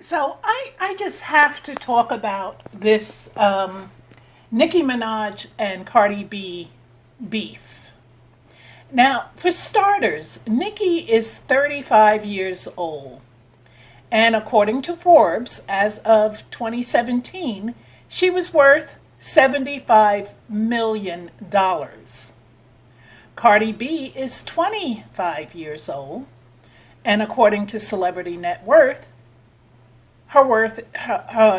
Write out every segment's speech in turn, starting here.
So I just have to talk about this Nicki Minaj and Cardi B beef. Now, for starters, Nicki is 35 years old. And according to Forbes, as of 2017, she was worth $75 million. Cardi B is 25 years old. And according to Celebrity Net Worth,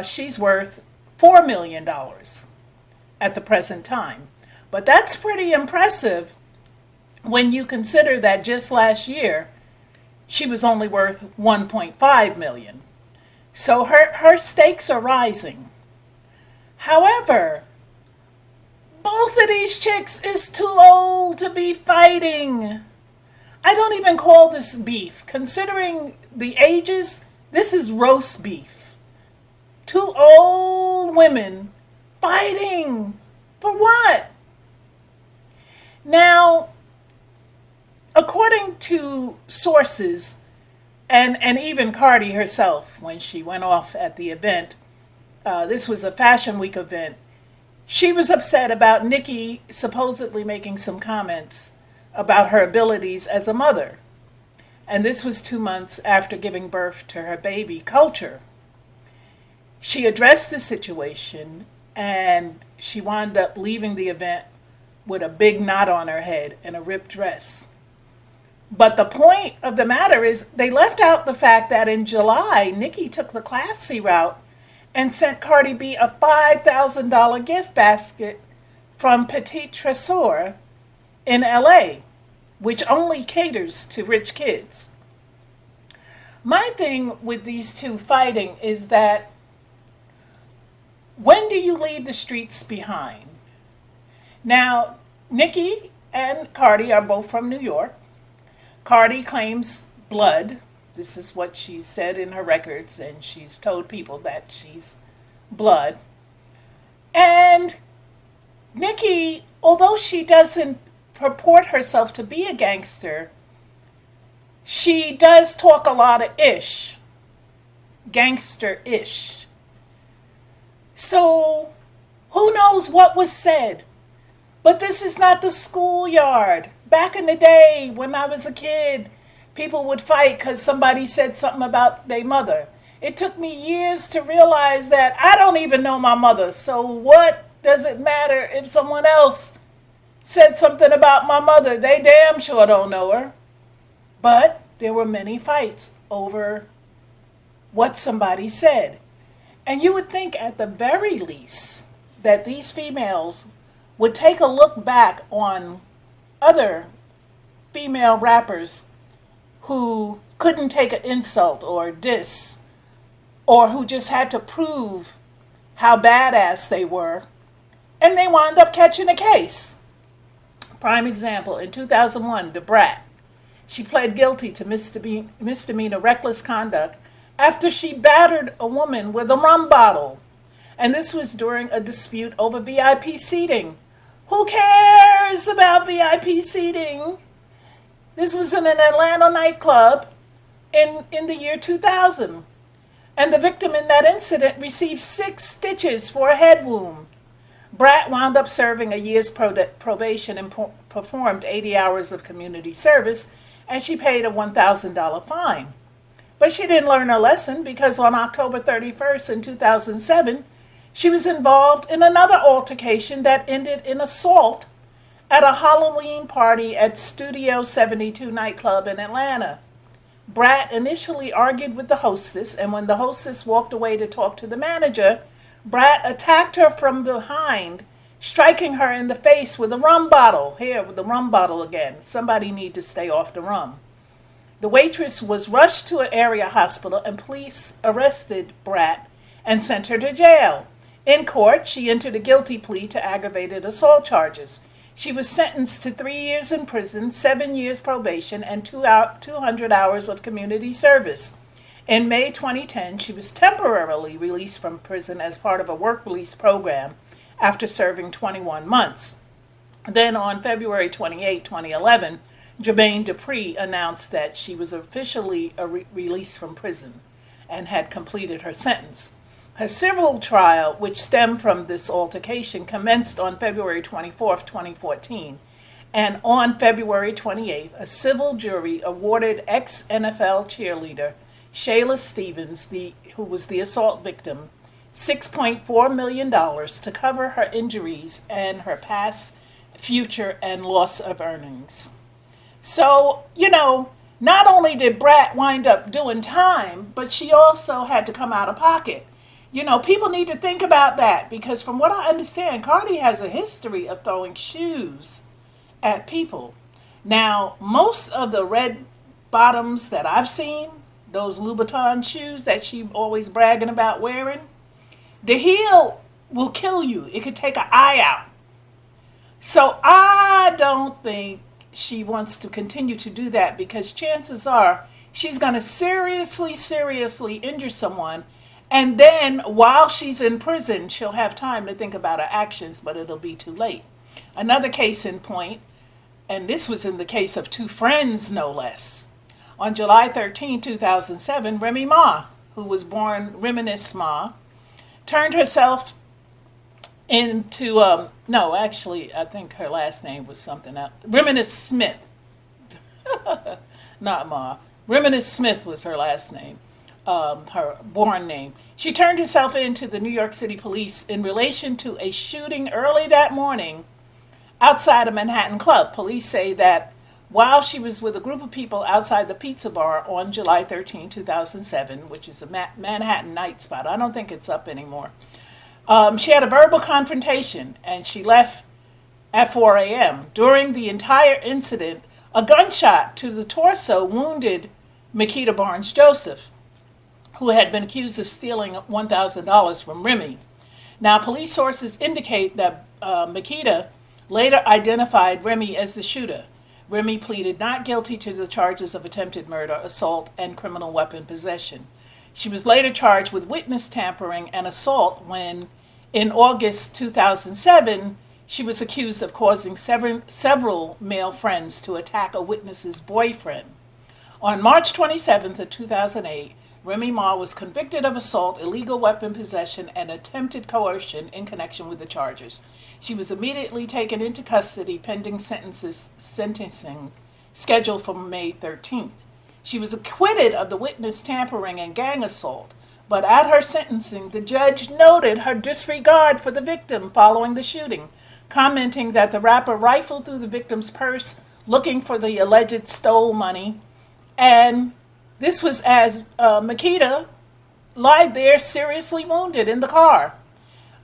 she's worth $4 million at the present time. But that's pretty impressive when you consider that just last year she was only worth 1.5 million. So her stakes are rising. However, both of these chicks is too old to be fighting. I don't even call this beef. Considering the ages, this is roast beef. Two old women fighting. For what? Now, according to sources, and even Cardi herself, when she went off at the event, this was a Fashion Week event, she was upset about Nicki supposedly making some comments about her abilities as a mother. And this was 2 months after giving birth to her baby, Culture. She addressed the situation and she wound up leaving the event with a big knot on her head and a ripped dress. But the point of the matter is they left out the fact that in July, Nicki took the classy route and sent Cardi B a $5,000 gift basket from Petit Tresor in LA, which only caters to rich kids. My thing with these two fighting is that when do you leave the streets behind? Now, Nicki and Cardi are both from New York. Cardi claims blood. This is what she said in her records, and she's told people that she's blood. And Nicki, although she doesn't purport herself to be a gangster, she does talk a lot of ish. Gangster-ish. So, who knows what was said? But this is not the schoolyard. Back in the day, when I was a kid, people would fight because somebody said something about their mother. It took me years to realize that I don't even know my mother. So what does it matter if someone else said something about my mother? They damn sure don't know her. But there were many fights over what somebody said. And you would think at the very least that these females would take a look back on other female rappers who couldn't take an insult or a diss, or who just had to prove how badass they were, and they wound up catching a case. Prime example, in 2001, Da Brat. She pled guilty to misdemeanor reckless conduct after she battered a woman with a rum bottle. And this was during a dispute over VIP seating. Who cares about VIP seating? This was in an Atlanta nightclub in the year 2000. And the victim in that incident received 6 stitches for a head wound. Brat wound up serving a year's probation and performed 80 hours of community service, and she paid a $1,000 fine. But she didn't learn her lesson because on October 31st in 2007, she was involved in another altercation that ended in assault at a Halloween party at Studio 72 nightclub in Atlanta. Brat initially argued with the hostess, and when the hostess walked away to talk to the manager, Brat attacked her from behind, striking her in the face with a rum bottle. Here, with the rum bottle again. Somebody need to stay off the rum. The waitress was rushed to an area hospital, and police arrested Brat and sent her to jail. In court, she entered a guilty plea to aggravated assault charges. She was sentenced to 3 years in prison, 7 years probation, and 200 hours of community service. In May 2010, she was temporarily released from prison as part of a work release program after serving 21 months. Then on February 28, 2011, Jermaine Dupri announced that she was officially released from prison. and had completed her sentence. Her civil trial, which stemmed from this altercation, commenced on February 24, 2014. And on February 28th, a civil jury awarded ex-NFL cheerleader Shayla Stevens, who was the assault victim, $6.4 million to cover her injuries and her past, future, and loss of earnings. So, not only did Brat wind up doing time, but she also had to come out of pocket. People need to think about that because from what I understand, Cardi has a history of throwing shoes at people. Now, most of the red bottoms that I've seen, those Louboutin shoes that she always bragging about wearing, the heel will kill you. It could take an eye out. So I don't think she wants to continue to do that because chances are she's going to seriously injure someone. And then while she's in prison, she'll have time to think about her actions, but it'll be too late. Another case in point, and this was in the case of two friends, no less. On July 13, 2007, Remy Ma, who was born Reminisce Ma, turned herself into, I think her last name was something else. Reminisce Smith. Not Ma. Reminisce Smith was her last name, her born name. She turned herself in to the New York City police in relation to a shooting early that morning outside a Manhattan club. Police say that while she was with a group of people outside the pizza bar on July 13, 2007, which is a Manhattan night spot, I don't think it's up anymore, she had a verbal confrontation and she left at 4 a.m. During the entire incident, a gunshot to the torso wounded Makita Barnes-Joseph, who had been accused of stealing $1,000 from Remy. Now, police sources indicate that Makita later identified Remy as the shooter. Remy pleaded not guilty to the charges of attempted murder, assault, and criminal weapon possession. She was later charged with witness tampering and assault when, in August 2007, she was accused of causing several male friends to attack a witness's boyfriend. On March 27th of 2008, Remy Ma was convicted of assault, illegal weapon possession, and attempted coercion in connection with the charges. She was immediately taken into custody pending sentencing scheduled for May 13th. She was acquitted of the witness tampering and gang assault, but at her sentencing, the judge noted her disregard for the victim following the shooting, commenting that the rapper rifled through the victim's purse looking for the alleged stole money, and this was as Makita lied there seriously wounded in the car.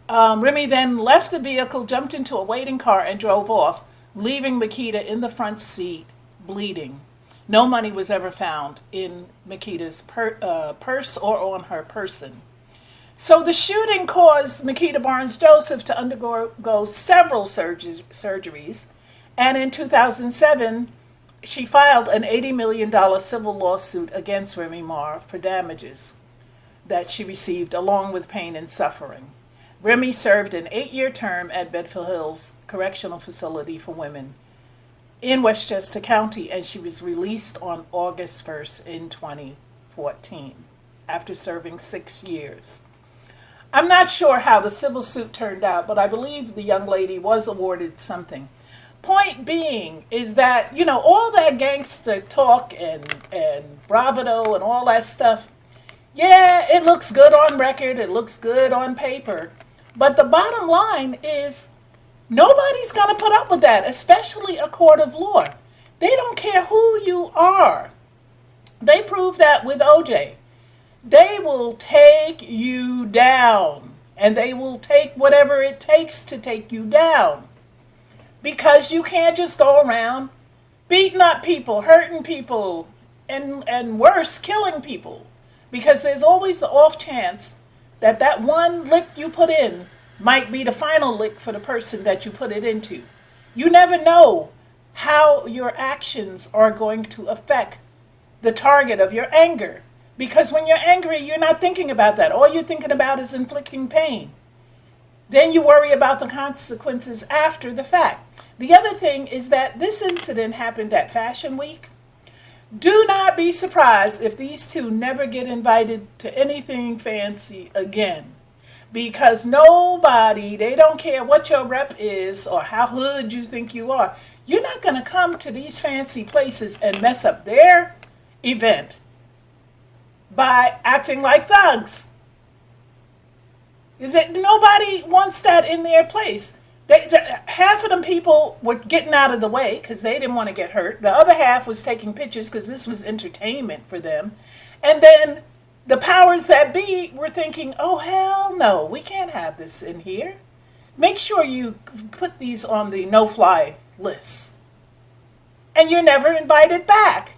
Remy then left the vehicle, jumped into a waiting car, and drove off, leaving Makita in the front seat, bleeding. No money was ever found in Makita's purse or on her person. So the shooting caused Makita Barnes-Joseph to undergo several surgeries, and in 2007, she filed an $80 million civil lawsuit against Remy Ma for damages that she received along with pain and suffering. Remy served an 8-year term at Bedford Hills Correctional Facility for Women in Westchester County, and she was released on August 1st in 2014 after serving 6 years. I'm not sure how the civil suit turned out, but I believe the young lady was awarded something. Point being is that, all that gangster talk and bravado and all that stuff, yeah, it looks good on record, it looks good on paper, but the bottom line is nobody's going to put up with that, especially a court of law. They don't care who you are. They proved that with OJ. They will take you down, and they will take whatever it takes to take you down. Because you can't just go around beating up people, hurting people, and worse, killing people. Because there's always the off chance that that one lick you put in might be the final lick for the person that you put it into. You never know how your actions are going to affect the target of your anger. Because when you're angry, you're not thinking about that. All you're thinking about is inflicting pain. Then you worry about the consequences after the fact. The other thing is that this incident happened at Fashion Week. Do not be surprised if these two never get invited to anything fancy again. Because nobody, they don't care what your rep is or how hood you think you are. You're not going to come to these fancy places and mess up their event by acting like thugs. Nobody wants that in their place. Half of them people were getting out of the way because they didn't want to get hurt. The other half was taking pictures because this was entertainment for them. And then the powers that be were thinking, oh, hell no, we can't have this in here. Make sure you put these on the no-fly list. And you're never invited back.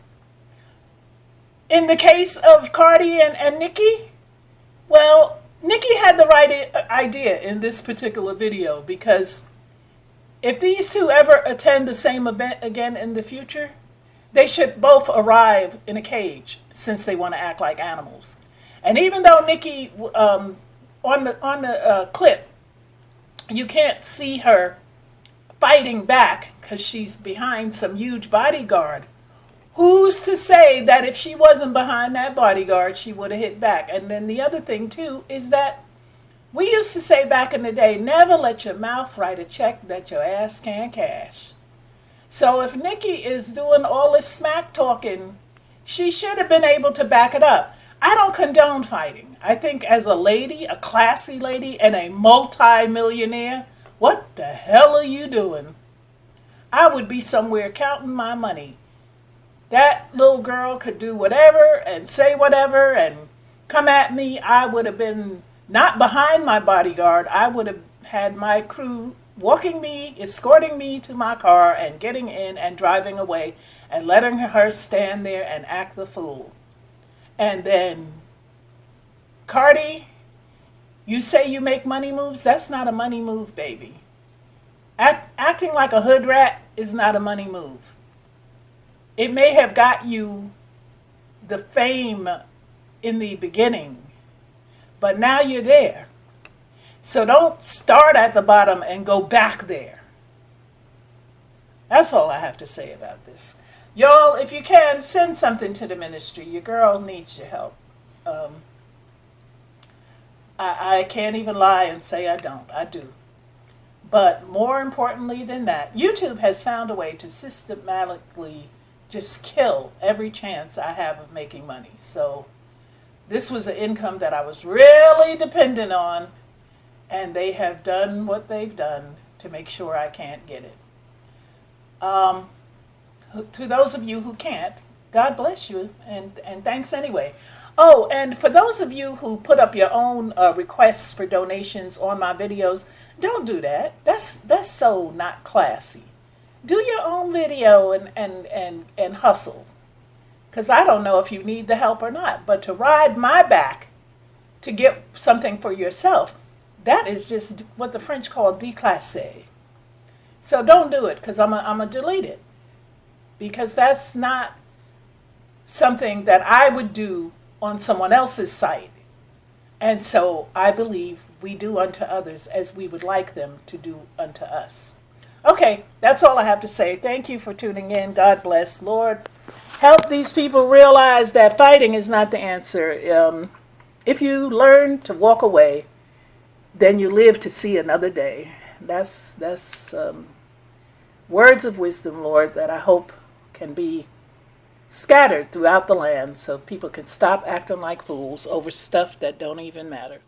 In the case of Cardi and Nicki, well, Nicki had the right idea in this particular video, because if these two ever attend the same event again in the future, they should both arrive in a cage, since they want to act like animals. And even though Nicki, on the clip, you can't see her fighting back because she's behind some huge bodyguard, who's to say that if she wasn't behind that bodyguard, she would have hit back? And then the other thing, too, is that we used to say back in the day, never let your mouth write a check that your ass can't cash. So if Nicki is doing all this smack talking, she should have been able to back it up. I don't condone fighting. I think as a lady, a classy lady, and a multi-millionaire, what the hell are you doing? I would be somewhere counting my money. That little girl could do whatever and say whatever and come at me. I would have been not behind my bodyguard. I would have had my crew walking me, escorting me to my car and getting in and driving away and letting her stand there and act the fool. And then, Cardi, you say you make money moves? That's not a money move, baby. Acting like a hood rat is not a money move. It may have got you the fame in the beginning, but now you're there. So don't start at the bottom and go back there. That's all I have to say about this. Y'all, if you can, send something to the ministry. Your girl needs your help. I can't even lie and say I don't. I do. But more importantly than that, YouTube has found a way to systematically just kill every chance I have of making money. So this was an income that I was really dependent on, and they have done what they've done to make sure I can't get it. To those of you who can't, God bless you, and thanks anyway. Oh, and for those of you who put up your own requests for donations on my videos, don't do that. That's so not classy. Do your own video and hustle. Because I don't know if you need the help or not. But to ride my back to get something for yourself, that is just what the French call déclassé. So don't do it, because I'm going to delete it. Because that's not something that I would do on someone else's site. And so I believe we do unto others as we would like them to do unto us. Okay, that's all I have to say. Thank you for tuning in. God bless. Lord, help these people realize that fighting is not the answer. If you learn to walk away, then you live to see another day. That's words of wisdom, Lord, that I hope can be scattered throughout the land so people can stop acting like fools over stuff that don't even matter.